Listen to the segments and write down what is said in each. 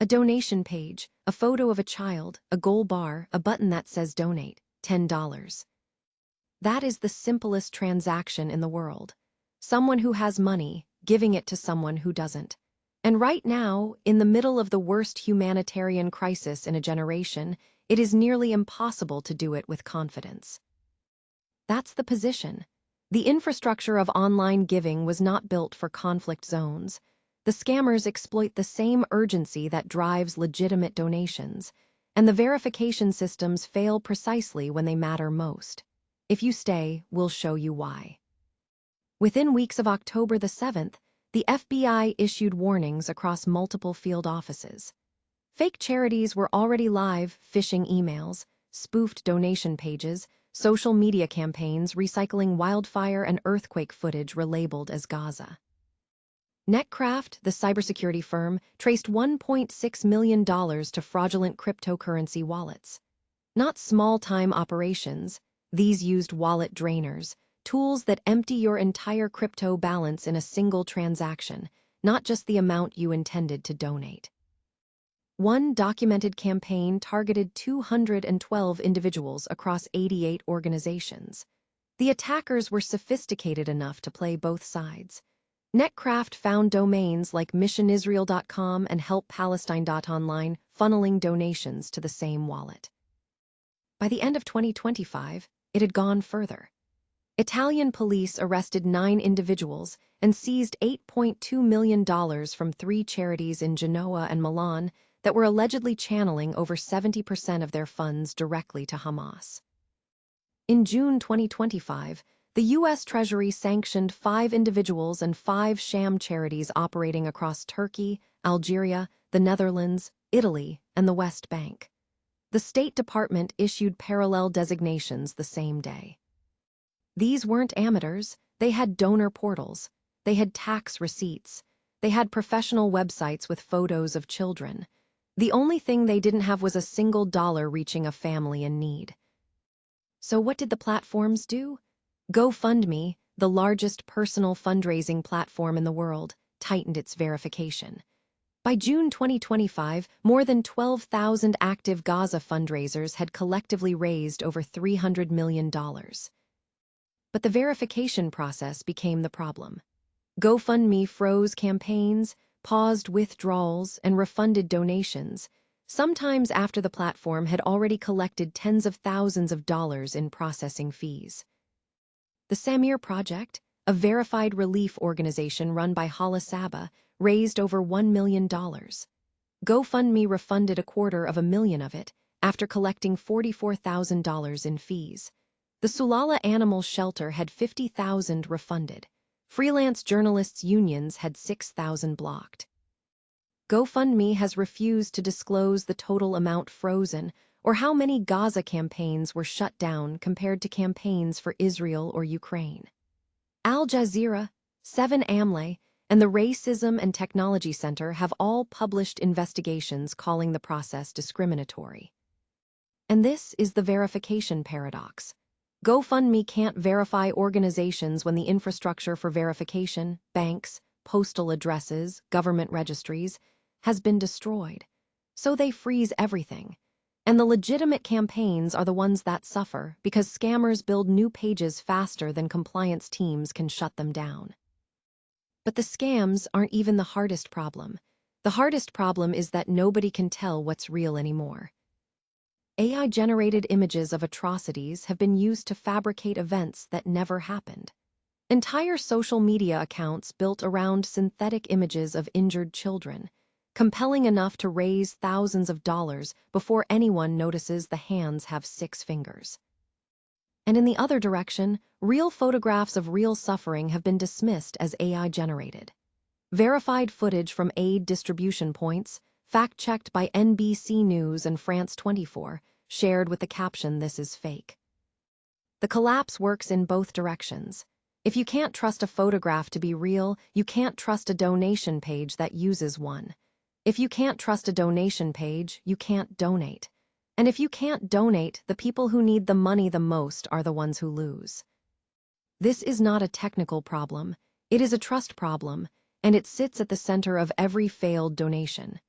A donation page, a photo of a child, a gold bar, a button that says donate, $10. That is the simplest transaction in the world. Someone who has money, giving it to someone who doesn't. And right now, in the middle of the worst humanitarian crisis in a generation, it is nearly impossible to do it with confidence. That's the position. The infrastructure of online giving was not built for conflict zones. The scammers exploit the same urgency that drives legitimate donations, and the verification systems fail precisely when they matter most. If you stay, we'll show you why. Within weeks of October the 7th, the FBI issued warnings across multiple field offices. Fake charities were already live, phishing emails, spoofed donation pages, social media campaigns recycling wildfire and earthquake footage relabeled as Gaza. Netcraft, the cybersecurity firm, traced $1.6 million to fraudulent cryptocurrency wallets. Not small-time operations, these used wallet drainers, tools that empty your entire crypto balance in a single transaction, not just the amount you intended to donate. One documented campaign targeted 212 individuals across 88 organizations. The attackers were sophisticated enough to play both sides. Netcraft found domains like missionisrael.com and helppalestine.online funneling donations to the same wallet. By the end of 2025, it had gone further. Italian police arrested 9 individuals and seized $8.2 million from 3 charities in Genoa and Milan that were allegedly channeling over 70% of their funds directly to Hamas. In June 2025, the U.S. Treasury sanctioned 5 individuals and 5 sham charities operating across Turkey, Algeria, the Netherlands, Italy, and the West Bank. The State Department issued parallel designations the same day. These weren't amateurs, they had donor portals, they had tax receipts, they had professional websites with photos of children. The only thing they didn't have was a single dollar reaching a family in need. So what did the platforms do? GoFundMe, the largest personal fundraising platform in the world, tightened its verification. By June 2025, more than 12,000 active Gaza fundraisers had collectively raised over $300 million. But the verification process became the problem. GoFundMe froze campaigns, paused withdrawals, and refunded donations, sometimes after the platform had already collected tens of thousands of dollars in processing fees. The Samir Project, a verified relief organization run by Hala Saba, raised over $1 million. GoFundMe refunded $250,000 of it after collecting $44,000 in fees. The Sulala Animal Shelter had $50,000 refunded. Freelance journalists' unions had $6,000 blocked. GoFundMe has refused to disclose the total amount frozen or how many Gaza campaigns were shut down compared to campaigns for Israel or Ukraine. Al Jazeera, 7 Amleh, and the Racism and Technology Center have all published investigations calling the process discriminatory. And this is the verification paradox. GoFundMe can't verify organizations when the infrastructure for verification, banks, postal addresses, government registries, has been destroyed. So they freeze everything. And the legitimate campaigns are the ones that suffer because scammers build new pages faster than compliance teams can shut them down. But the scams aren't even the hardest problem. The hardest problem is that nobody can tell what's real anymore. AI-generated images of atrocities have been used to fabricate events that never happened. Entire social media accounts built around synthetic images of injured children, compelling enough to raise thousands of dollars before anyone notices the hands have 6 fingers. And in the other direction, real photographs of real suffering have been dismissed as AI-generated. Verified footage from aid distribution points, fact-checked by NBC News and France 24, shared with the caption, "This is fake." The collapse works in both directions. If you can't trust a photograph to be real, you can't trust a donation page that uses one. If you can't trust a donation page, you can't donate. And if you can't donate, the people who need the money the most are the ones who lose. This is not a technical problem, it is a trust problem, and it sits at the center of every failed donation.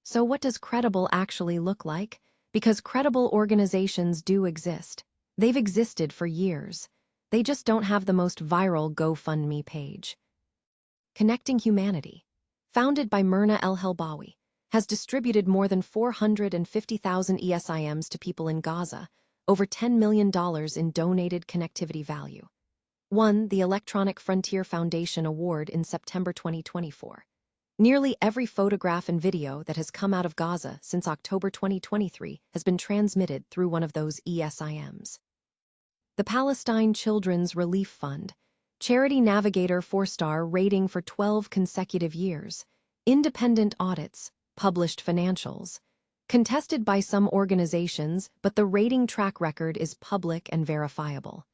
So what does credible actually look like? Because credible organizations do exist. They've existed for years. They just don't have the most viral GoFundMe page. Connecting Humanity, founded by Myrna El-Helbawi, has distributed more than 450,000 ESIMs to people in Gaza, over $10 million in donated connectivity value. Won the Electronic Frontier Foundation Award in September 2024. Nearly every photograph and video that has come out of Gaza since October 2023 has been transmitted through one of those ESIMs. The Palestine Children's Relief Fund, Charity Navigator 4-star rating for 12 consecutive years, independent audits, published financials, contested by some organizations, but the rating track record is public and verifiable.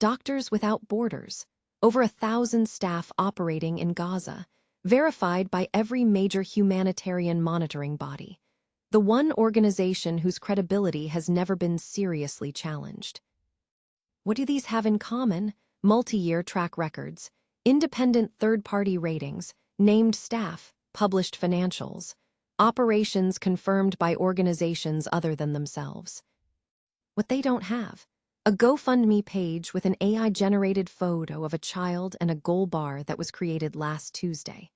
Doctors Without Borders, over 1,000 staff operating in Gaza, verified by every major humanitarian monitoring body, the one organization whose credibility has never been seriously challenged. What do these have in common? Multi-year track records, independent third-party ratings, named staff, published financials, operations confirmed by organizations other than themselves. What they don't have: a GoFundMe page with an AI-generated photo of a child and a gold bar that was created last Tuesday.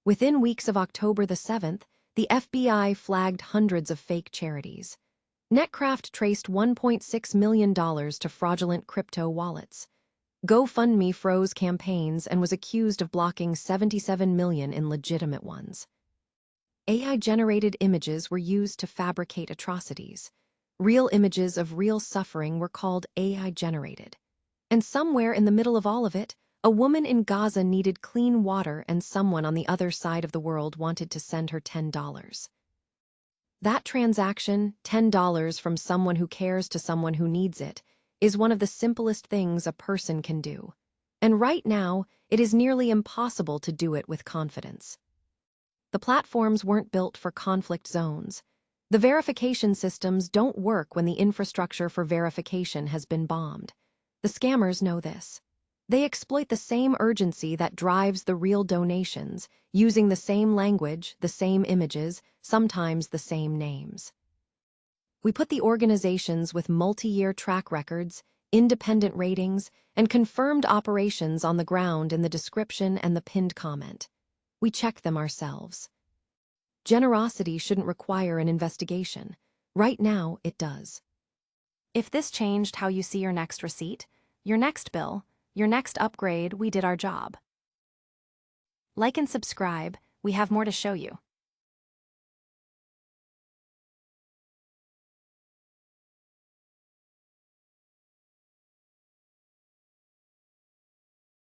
Within weeks of October the 7th, the FBI flagged hundreds of fake charities. Netcraft traced $1.6 million to fraudulent crypto wallets. GoFundMe froze campaigns and was accused of blocking $77 million in legitimate ones. AI-generated images were used to fabricate atrocities. Real images of real suffering were called AI-generated. And somewhere in the middle of all of it, a woman in Gaza needed clean water and someone on the other side of the world wanted to send her $10. That transaction, $10 from someone who cares to someone who needs it, is one of the simplest things a person can do. And right now, it is nearly impossible to do it with confidence. The platforms weren't built for conflict zones. The verification systems don't work when the infrastructure for verification has been bombed. The scammers know this. They exploit the same urgency that drives the real donations, using the same language, the same images, sometimes the same names. We put the organizations with multi-year track records, independent ratings, and confirmed operations on the ground in the description and the pinned comment. We check them ourselves. Generosity shouldn't require an investigation. Right now, it does. If this changed how you see your next receipt, your next bill, your next upgrade, we did our job. Like and subscribe, we have more to show you.